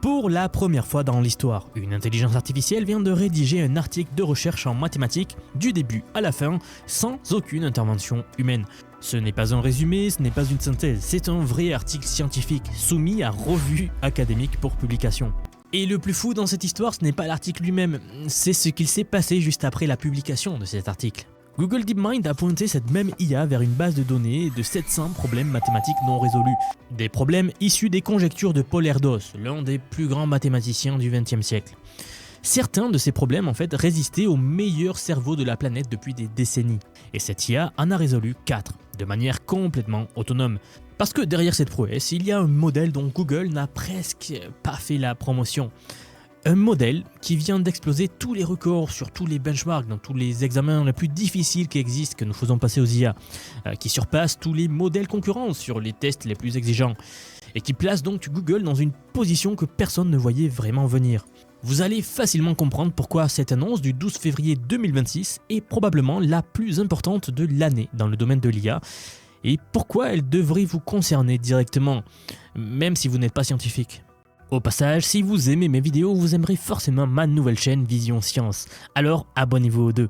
Pour la première fois dans l'histoire, une intelligence artificielle vient de rédiger un article de recherche en mathématiques du début à la fin sans aucune intervention humaine. Ce n'est pas un résumé, ce n'est pas une synthèse, c'est un vrai article scientifique soumis à revue académique pour publication. Et le plus fou dans cette histoire, ce n'est pas l'article lui-même, c'est ce qu'il s'est passé juste après la publication de cet article. Google DeepMind a pointé cette même IA vers une base de données de 700 problèmes mathématiques non résolus. Des problèmes issus des conjectures de Paul Erdos, l'un des plus grands mathématiciens du XXe siècle. Certains de ces problèmes en fait résistaient aux meilleurs cerveaux de la planète depuis des décennies. Et cette IA en a résolu 4, de manière complètement autonome. Parce que derrière cette prouesse, il y a un modèle dont Google n'a presque pas fait la promotion. Un modèle qui vient d'exploser tous les records sur tous les benchmarks, dans tous les examens les plus difficiles qui existent, que nous faisons passer aux IA, qui surpasse tous les modèles concurrents sur les tests les plus exigeants, et qui place donc Google dans une position que personne ne voyait vraiment venir. Vous allez facilement comprendre pourquoi cette annonce du 12 février 2026 est probablement la plus importante de l'année dans le domaine de l'IA, et pourquoi elle devrait vous concerner directement, même si vous n'êtes pas scientifique. Au passage, si vous aimez mes vidéos, vous aimerez forcément ma nouvelle chaîne Vision Science, alors abonnez-vous aux deux.